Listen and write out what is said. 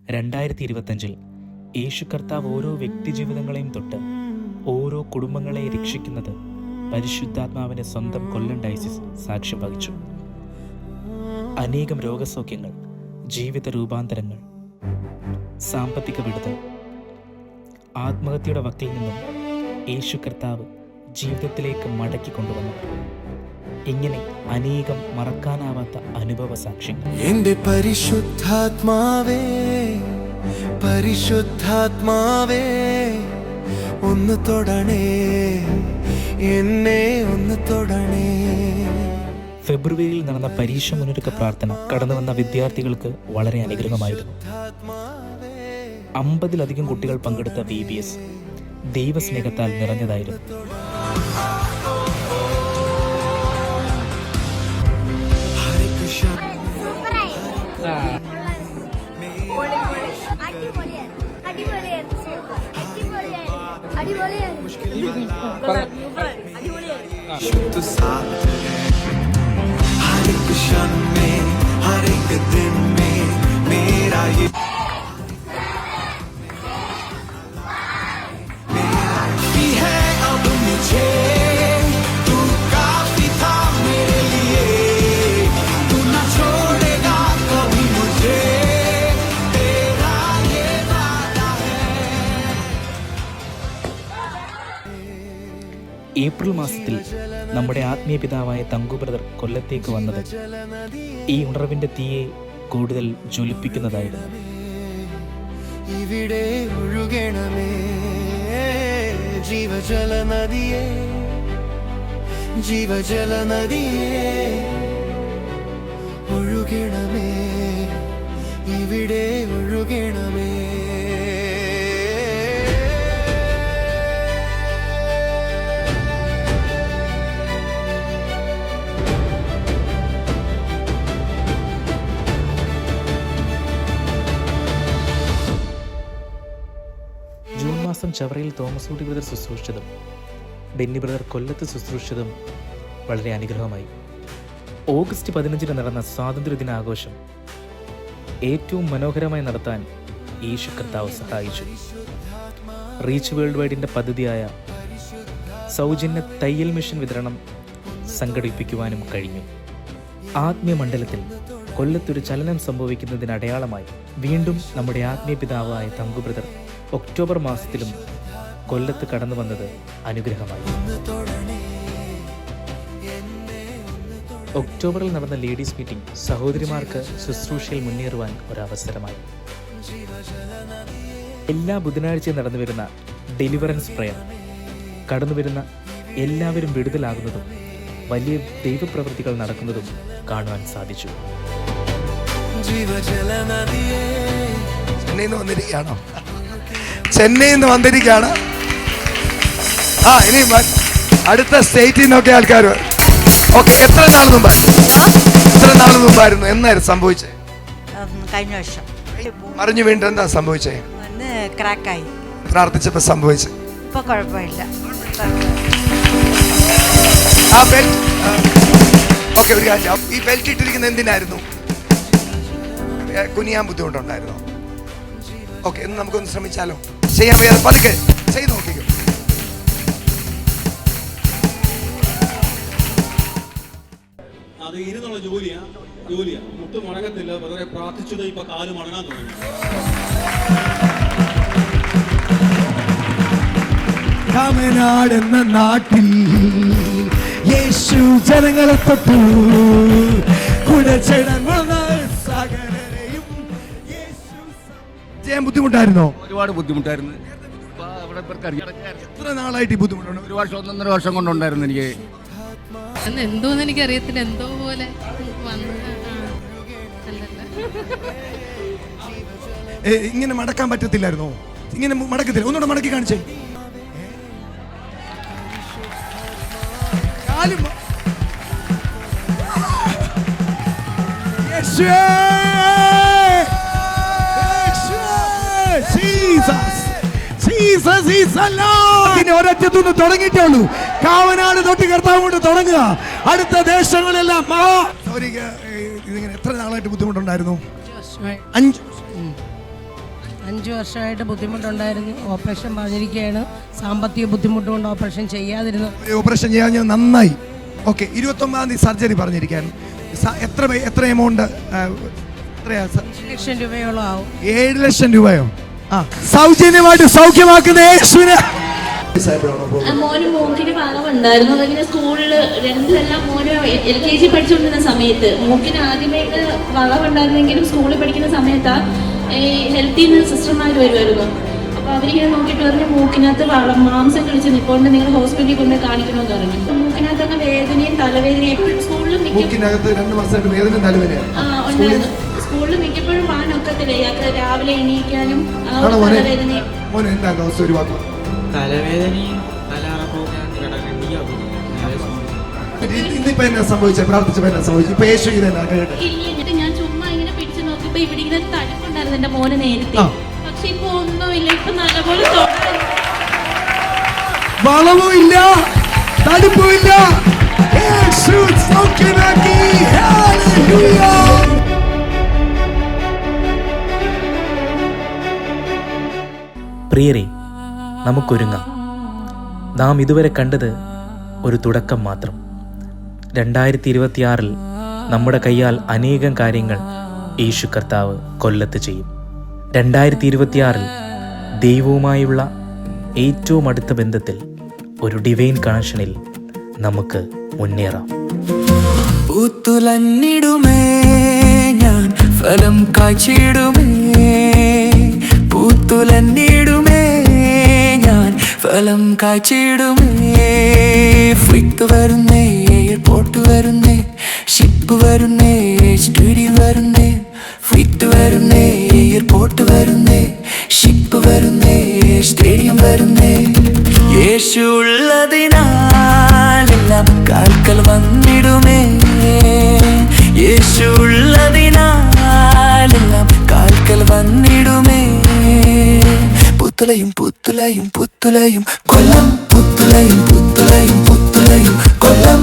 2025 യേശു കർത്താവ് ഓരോ വ്യക്തിജീവിതങ്ങളെയും തൊട്ട് ഓരോ കുടുംബങ്ങളെ രക്ഷിക്കുന്നത് പരിശുദ്ധാത്മാവിന്റെ സ്വന്തം കൊല്ലം ഡയസിസ് സാക്ഷ്യം വഹിച്ചു. അനേകം രോഗസൗഖ്യങ്ങൾ, ജീവിത രൂപാന്തരങ്ങൾ, സാമ്പത്തിക വിടുതൽ, ആത്മഹത്യയുടെ വക്കിൽ നിന്നും യേശു കർത്താവ് ജീവിതത്തിലേക്ക് മടക്കി കൊണ്ടുവന്നു. ഇങ്ങനെ അനേകം മറക്കാനാവാത്ത അനുഭവ സാക്ഷ്യങ്ങൾ. എന്റെ പരിശുദ്ധാത്മാവേ, പരിശുദ്ധാത്മാവേ, ഒന്ന് തൊടണേ, എന്നെ ഒന്ന് തൊടണേ. ഫെബ്രുവരിയിൽ നടന്ന പരീക്ഷ മുന്നൊരുക്ക പ്രാർത്ഥന കടന്നു വന്ന വിദ്യാർത്ഥികൾക്ക് വളരെ അനുഗ്രഹമായിരുന്നു. 50-ലധികം കുട്ടികൾ പങ്കെടുത്ത VBS ദൈവസ്നേഹത്താൽ നിറഞ്ഞതായിരുന്നു. शुद्ध साथ है हर एक क्षण में, हर एक दिन में मेरा ये भी है अब मुझे। तू काफी था मेरे लिए, तू ना छोड़ेगा कभी मुझे, तेरा ये वादा है। ഏപ്രിൽ മാസത്തിൽ നമ്മുടെ ആത്മീയ പിതാവായ തങ്കു ബ്രദർ കൊല്ലത്തേക്ക് വന്നത് ഈ ഉണർവിന്റെ തീയെ കൂടുതൽ ജ്വലിപ്പിക്കുന്നതായിരുന്നു. ഇവിടെ ഒഴുകണമേ ജീവജല നദിയേ, ജീവജല നദിയേ, ഒഴുകണമേ, ഇവിടെ ഒഴുകണമേ. ജൂൺ മാസം ചവറയിൽ തോമസ് ഊട്ടി ബ്രദർ ശുശ്രൂഷിച്ചതും ബെന്നി ബ്രദർ കൊല്ലത്ത് ശുശ്രൂഷിച്ചതും വളരെ അനുഗ്രഹമായി. ഓഗസ്റ്റ് 15 നടന്ന സ്വാതന്ത്ര്യദിനാഘോഷം ഏറ്റവും മനോഹരമായി നടത്താൻ യേശു കർത്താവ് സഹായിച്ചു. റീച്ച് വേൾഡ് വൈഡിൻ്റെ പദ്ധതിയായ സൗജന്യ തയ്യൽ മെഷീൻ വിതരണം സംഘടിപ്പിക്കുവാനും കഴിഞ്ഞു. ആത്മീയ മണ്ഡലത്തിൽ കൊല്ലത്തൊരു ചലനം സംഭവിക്കുന്നതിന് അടയാളമായി വീണ്ടും നമ്മുടെ ആത്മീയ പിതാവായ തങ്കു ബ്രദർ ഒക്ടോബർ മാസത്തിലും കൊല്ലത്ത് കടന്നു വന്നത് അനുഗ്രഹമായി. ഒക്ടോബറിൽ നടന്ന ലേഡീസ് മീറ്റിംഗ് സഹോദരിമാർക്ക് ശുശ്രൂഷയിൽ മുന്നേറുവാൻ ഒരവസരമായി. എല്ലാ ബുധനാഴ്ചയും നടന്നുവരുന്ന ഡെലിവറൻസ് പ്രയർ കടന്നുവരുന്ന എല്ലാവരും വിടുതലാകുന്നതും വലിയ ദൈവപ്രവൃത്തികൾ നടക്കുന്നതും കാണുവാൻ സാധിച്ചു. ചെന്നൈയിൽ നിന്ന് വന്നിരിക്കുകയാണ്. ഇനി അടുത്ത സ്റ്റേറ്റിൽ നിന്നൊക്കെ ആൾക്കാർ. ഓക്കെ, എത്ര നാൾ മുമ്പായിരുന്നു? എന്നായിരുന്നു സംഭവിച്ചത്? കഴിഞ്ഞ വർഷം മറിഞ്ഞു വീണ്ടും എന്താ സംഭവിച്ചേ? ക്രാക്കായി. പ്രാർത്ഥിച്ചപ്പോ സംഭവിച്ചത്? ഇപ്പൊ കുഴപ്പമില്ല. ആ ബെൽറ്റ് ഓക്കെ, ഒരു കാര്യം, ഈ ബെൽറ്റ് ഇട്ടിരിക്കുന്ന എന്തിനായിരുന്നു? കുനിയാൻ ബുദ്ധിമുട്ടുണ്ടായിരുന്നോ? ഓക്കെ, എന്ന് നമുക്കൊന്ന് ശ്രമിച്ചാലോ? ചെയ്യാൻ വയ്യാതെ പതുക്കെ ചെയ്ത് നോക്കിക്കോ. അത് ഇരുന്നുള്ള ജോലിയാ. മുട്ട് മടങ്ങത്തില്ല. വളരെ പ്രാർത്ഥിച്ചത് ഇപ്പൊ കാല് മടങ്ങാൻ തുടങ്ങി. തമിഴ്നാട് എന്ന നാട്ടിൽ യേശു ജനങ്ങളെ തൊട്ടു. ചെയ്യാൻ ബുദ്ധിമുട്ടായിരുന്നോ? ഒരുപാട് ബുദ്ധിമുട്ടായിരുന്നു. എത്ര നാളായിട്ട് ഈ ബുദ്ധിമുട്ടുണ്ട്? ഒരു വർഷം 1.5 വർഷം കൊണ്ടുണ്ടായിരുന്നു എനിക്ക്. എന്തോന്ന് എനിക്കറിയത്തില്ല, എന്തോ പോലെ ഇങ്ങനെ മടക്കാൻ പറ്റത്തില്ലായിരുന്നോ? ഇങ്ങനെ മടക്കത്തില്ല. ഒന്നുകൂടെ മടക്കി കാണിച്ചേ. ഒരറ്റത്തുനിന്ന് തുടങ്ങിയിട്ടേ ഉള്ളൂ. കാവനാട് തൊട്ട് കർത്താവ് കൊണ്ട് തുടങ്ങുക. അടുത്ത ദേശങ്ങളെല്ലാം ഇതിങ്ങനെ എത്ര നാളായിട്ട് ബുദ്ധിമുട്ടുണ്ടായിരുന്നു? 5 5 വർഷമായിട്ട് ബുദ്ധിമുട്ടുണ്ടായിരുന്നു. ഓപ്പറേഷൻ പറഞ്ഞിരിക്കുകയാണ്. സാമ്പത്തിക ബുദ്ധിമുട്ട് കൊണ്ട് ഓപ്പറേഷൻ ചെയ്യാതിരുന്നു. ഓപ്പറേഷൻ ചെയ്യാൻ ഞാൻ നന്നായി. ഓക്കെ, 29-ാം തീയതി സർജറി പറഞ്ഞിരിക്കുകയാണ്. എത്ര എമൗണ്ട്? 5 ലക്ഷം രൂപയോളം ആവും. 7 ലക്ഷം രൂപയോ? സൗജന്യമായിട്ട് സൗഖ്യമാക്കുന്ന യേശുവിനെ. മോന് മൂക്കിന് വളവുണ്ടായിരുന്നു. അതിങ്ങനെ സ്കൂളിൽ രണ്ടിലെല്ലാം മോന് LKG പഠിച്ചുകൊണ്ടിരുന്ന സമയത്ത് മൂക്കിന് ആദ്യമായിട്ട് വളവുണ്ടായിരുന്നെങ്കിലും സ്കൂളിൽ പഠിക്കുന്ന സമയത്ത് ഈ ഹെൽത്തിൽ നിന്ന് സിസ്റ്റർമാർ വരുമായിരുന്നു. അപ്പോൾ അവരിങ്ങനെ നോക്കിയിട്ട് പറഞ്ഞു മൂക്കിനകത്ത് മാംസം കളിച്ച് നിൽക്കൊണ്ട് നിങ്ങൾ ഹോസ്പിറ്റലിൽ കൊണ്ട് കാണിക്കണമെന്ന് പറഞ്ഞു. മൂക്കിനകത്തൊക്കെ വേദനയും തലവേദനയും എപ്പോഴും സ്കൂളിൽ സ്കൂളിൽ മിക്കപ്പോഴും പാനൊക്കത്തില്ല. രാവിലെ എണീക്കാനും തലവേദനയും തലവേദനയും തലകറക്കവും ഞാൻ ചുമ്മാ ഇങ്ങനെ പിടിച്ചു നോക്കിയപ്പോ ഇവിടെ ഇങ്ങനെ തടുപ്പുണ്ടായിരുന്നു എന്റെ മോനെ നേരത്തെ. പക്ഷെ ഇപ്പൊ ഒന്നുമില്ല. ഇപ്പൊ നല്ലപോലെ വളവുമില്ല, തടുപ്പുമില്ല. പ്രിയരെ, നമുക്കൊരുങ്ങാം. നാം ഇതുവരെ കണ്ടത് ഒരു തുടക്കം മാത്രം. 2026 നമ്മുടെ കയ്യാൽ അനേകം കാര്യങ്ങൾ യേശു കർത്താവ് കൊല്ലത്ത് ചെയ്യും. 2026 ദൈവവുമായുള്ള ഏറ്റവും അടുത്ത ബന്ധത്തിൽ ഒരു ഡിവൈൻ കണക്ഷനിൽ നമുക്ക് മുന്നേറാം. പൂത്തുലഞ്ഞിടുമേ ഞാൻ, ഫലം കായ്ച്ചിടുമേ. പൂത്തുലഞ്ഞിടുമേ ഞാൻ, ഫലം കായ്ച്ചിടുമേ. ഫ്ലിക്ക് വരുന്നേ, എയർപോർട്ട് വരുന്നേ, ഷിപ്പ് വരുന്നേ, സ്റ്റുഡിയോ വരുന്നേ. ഫ്ലിക്ക് വരുന്നേ, എയർപോർട്ട് വരുന്നേ, ഷിപ്പ് വരുന്നേ, സ്റ്റേഡിയം വരുന്നേ. യേശു ഉള്ളതിനാലെല്ലാം കാൽക്കൽ വന്നിടുമേ. യേശു ഉള്ളതിനാലെല്ലാം കാൽക്കൽ വന്നിടുമേ. പുത്തുലയും പുത്തുലയും പുത്തുലയും കൊല്ലം, പുത്തുലയും പുത്തുലയും പുത്തുലയും കൊല്ലം.